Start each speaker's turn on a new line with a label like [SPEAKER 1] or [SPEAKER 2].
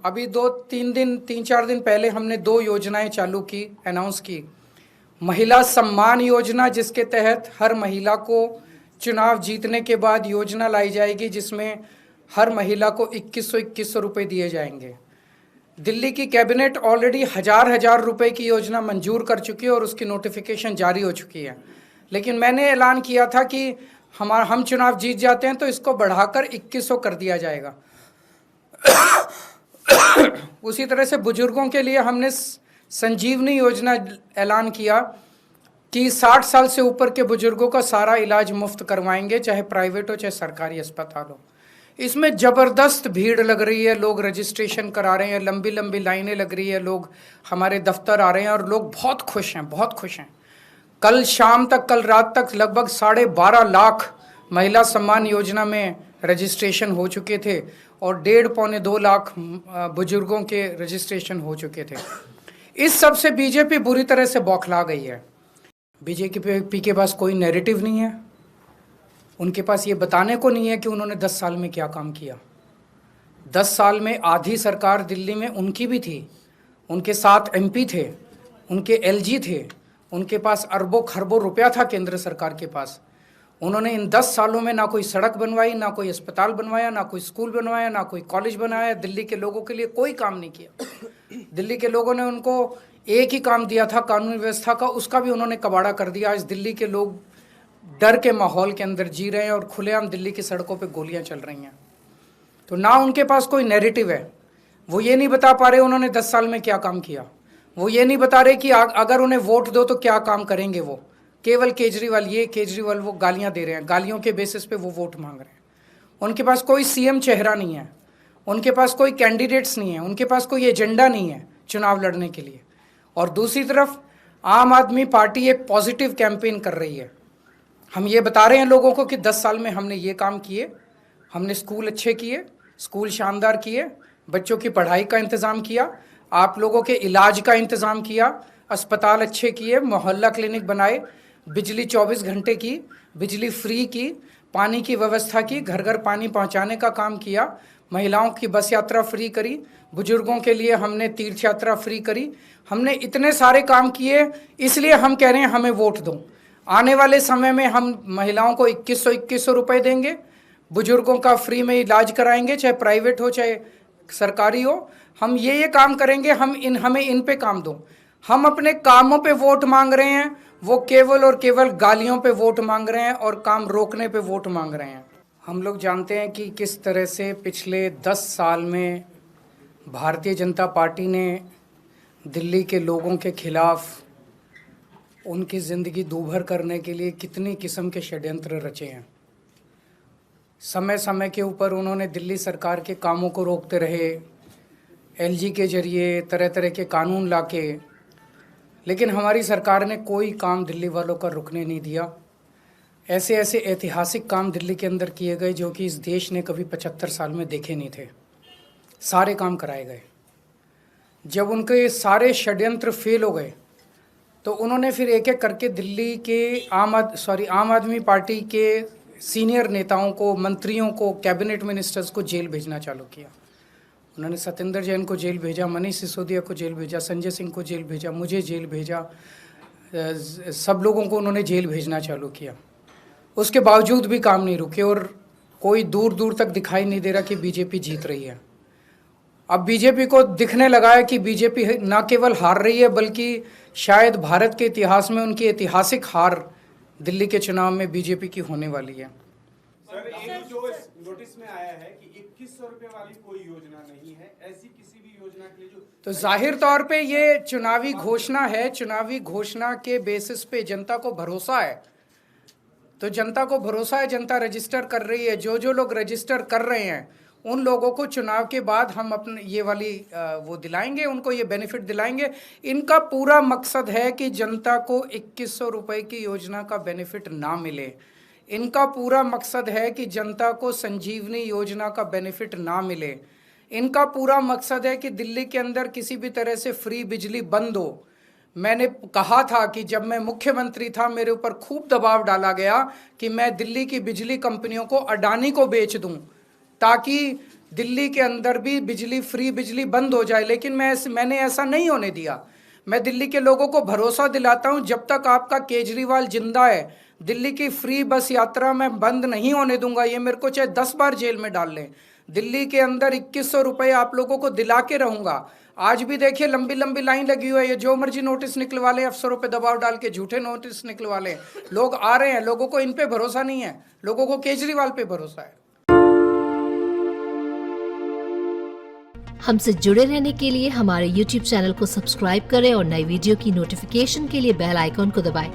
[SPEAKER 1] अभी 3-4 दिन पहले हमने 2 योजनाएं चालू की, अनाउंस की। महिला सम्मान योजना, जिसके तहत हर महिला को चुनाव जीतने के बाद योजना लाई जाएगी, जिसमें हर महिला को 2100 रुपये दिए जाएंगे। दिल्ली की कैबिनेट ऑलरेडी हजार रुपए की योजना मंजूर कर चुकी है और उसकी नोटिफिकेशन जारी हो चुकी है। लेकिन मैंने ऐलान किया था कि हम चुनाव जीत जाते हैं तो इसको बढ़ाकर 2100 कर दिया जाएगा। उसी तरह से बुजुर्गों के लिए हमने संजीवनी योजना ऐलान किया कि 60 साल से ऊपर के बुजुर्गों का सारा इलाज मुफ्त करवाएंगे, चाहे प्राइवेट हो चाहे सरकारी अस्पताल हो। इसमें ज़बरदस्त भीड़ लग रही है, लोग रजिस्ट्रेशन करा रहे हैं, लंबी लंबी लाइनें लग रही है, लोग हमारे दफ्तर आ रहे हैं और लोग बहुत खुश हैं, बहुत खुश हैं। कल शाम तक, कल रात तक लगभग 12.5 लाख महिला सम्मान योजना में रजिस्ट्रेशन हो चुके थे और 1.5-2 लाख बुजुर्गों के रजिस्ट्रेशन हो चुके थे। इस सब से बीजेपी बुरी तरह से बौखला गई है। बीजेपी के पास कोई नैरेटिव नहीं है, उनके पास ये बताने को नहीं है कि उन्होंने 10 साल में क्या काम किया। 10 साल में आधी सरकार दिल्ली में उनकी भी थी, उनके साथ एमपी थे, उनके एलजी थे, उनके पास अरबों खरबों रुपया था केंद्र सरकार के पास। उन्होंने इन 10 सालों में ना कोई सड़क बनवाई, ना कोई अस्पताल बनवाया, ना कोई स्कूल बनवाया, ना कोई कॉलेज बनाया। दिल्ली के लोगों के लिए कोई काम नहीं किया। दिल्ली के लोगों ने उनको एक ही काम दिया था कानून व्यवस्था का, उसका भी उन्होंने कबाड़ा कर दिया। आज दिल्ली के लोग डर के माहौल के अंदर जी रहे हैं और खुलेआम दिल्ली की सड़कों पे गोलियां चल रही हैं। तो ना उनके पास कोई नैरेटिव है, वो ये नहीं बता पा रहे उन्होंने 10 साल में क्या काम किया। वो ये नहीं बता रहे कि अगर उन्हें वोट दो तो क्या काम करेंगे। वो केवल केजरीवाल ये, केजरीवाल वो गालियां दे रहे हैं, गालियों के बेसिस पे वो वोट मांग रहे हैं। उनके पास कोई सीएम चेहरा नहीं है, उनके पास कोई कैंडिडेट्स नहीं है, उनके पास कोई एजेंडा नहीं है चुनाव लड़ने के लिए। और दूसरी तरफ आम आदमी पार्टी एक पॉजिटिव कैंपेन कर रही है। हम ये बता रहे हैं लोगों को कि 10 साल में हमने ये काम किए, हमने स्कूल अच्छे किए, स्कूल शानदार किए, बच्चों की पढ़ाई का इंतज़ाम किया, आप लोगों के इलाज का इंतज़ाम किया, अस्पताल अच्छे किए, मोहल्ला क्लिनिक बनाए, बिजली 24 घंटे की, बिजली फ्री की, पानी की व्यवस्था की, घर घर पानी पहुंचाने का काम किया, महिलाओं की बस यात्रा फ्री करी, बुजुर्गों के लिए हमने तीर्थ यात्रा फ्री करी। हमने इतने सारे काम किए, इसलिए हम कह रहे हैं हमें वोट दो। आने वाले समय में हम महिलाओं को 2100 रुपये देंगे, बुजुर्गों का फ्री में इलाज कराएंगे, चाहे प्राइवेट हो चाहे सरकारी हो। हम ये काम करेंगे, हमें इन पे काम दो। हम अपने कामों पे वोट मांग रहे हैं, वो केवल और केवल गालियों पे वोट मांग रहे हैं और काम रोकने पे वोट मांग रहे हैं। हम लोग जानते हैं कि किस तरह से पिछले 10 साल में भारतीय जनता पार्टी ने दिल्ली के लोगों के खिलाफ उनकी ज़िंदगी दूभर करने के लिए कितनी किस्म के षड्यंत्र रचे हैं। समय समय के ऊपर उन्होंने दिल्ली सरकार के कामों को रोकते रहे, एलजी के जरिए तरह तरह के कानून लाके, लेकिन हमारी सरकार ने कोई काम दिल्ली वालों का रुकने नहीं दिया। ऐसे ऐसे ऐतिहासिक काम दिल्ली के अंदर किए गए जो कि इस देश ने कभी 75 साल में देखे नहीं थे। सारे काम कराए गए। जब उनके सारे षड्यंत्र फेल हो गए तो उन्होंने फिर एक एक करके दिल्ली के आम आदमी पार्टी के सीनियर नेताओं को, मंत्रियों को, कैबिनेट मिनिस्टर्स को जेल भेजना चालू किया। उन्होंने सत्येंद्र जैन को जेल भेजा, मनीष सिसोदिया को जेल भेजा, संजय सिंह को जेल भेजा, मुझे जेल भेजा, सब लोगों को उन्होंने जेल भेजना चालू किया। उसके बावजूद भी काम नहीं रुके और कोई दूर दूर तक दिखाई नहीं दे रहा कि बीजेपी जीत रही है। अब बीजेपी को दिखने लगा है कि बीजेपी न केवल हार रही है बल्कि शायद भारत के इतिहास में उनकी ऐतिहासिक हार दिल्ली के चुनाव में बीजेपी की होने वाली है।
[SPEAKER 2] सर, एक जो नोटिस में आया है कि 2100 रुपए वाली कोई योजना नहीं है, ऐसी किसी भी योजना के लिए जो,
[SPEAKER 1] तो जाहिर तौर पे ये चुनावी घोषणा है। चुनावी घोषणा के बेसिस पे जनता को भरोसा है, तो जनता को भरोसा है, जनता रजिस्टर कर रही है। जो लोग रजिस्टर कर रहे हैं उन लोगों को चुनाव के बाद हम अपने ये वाली वो दिलाएंगे, उनको ये बेनिफिट दिलाएंगे। इनका पूरा मकसद है कि जनता को 2100 रुपये की योजना का बेनिफिट ना मिले। इनका पूरा मकसद है कि जनता को संजीवनी योजना का बेनिफिट ना मिले। इनका पूरा मकसद है कि दिल्ली के अंदर किसी भी तरह से फ्री बिजली बंद हो। मैंने कहा था कि जब मैं मुख्यमंत्री था मेरे ऊपर खूब दबाव डाला गया कि मैं दिल्ली की बिजली कंपनियों को, अडानी को बेच दूं, ताकि दिल्ली के अंदर भी बिजली फ्री बिजली बंद हो जाए, लेकिन मैंने ऐसा नहीं होने दिया। मैं दिल्ली के लोगों को भरोसा दिलाता हूं, जब तक आपका केजरीवाल जिंदा है दिल्ली की फ्री बस यात्रा मैं बंद नहीं होने दूंगा। ये मेरे को चाहे 10 बार जेल में डाल लें, दिल्ली के अंदर 2100 रुपये आप लोगों को दिला के रहूंगा। आज भी देखिए लंबी लंबी लाइन लगी हुई है, ये जो मर्जी नोटिस निकलवा ले, अफसरों पे दबाव डाल के झूठे नोटिस निकलवा ले, लोग आ रहे हैं। लोगों को इन पे भरोसा नहीं है, लोगों को केजरीवाल पे भरोसा है।
[SPEAKER 3] हमसे जुड़े रहने के लिए हमारे YouTube चैनल को सब्सक्राइब करें और नई वीडियो की नोटिफिकेशन के लिए बेल आइकॉन को दबाएं।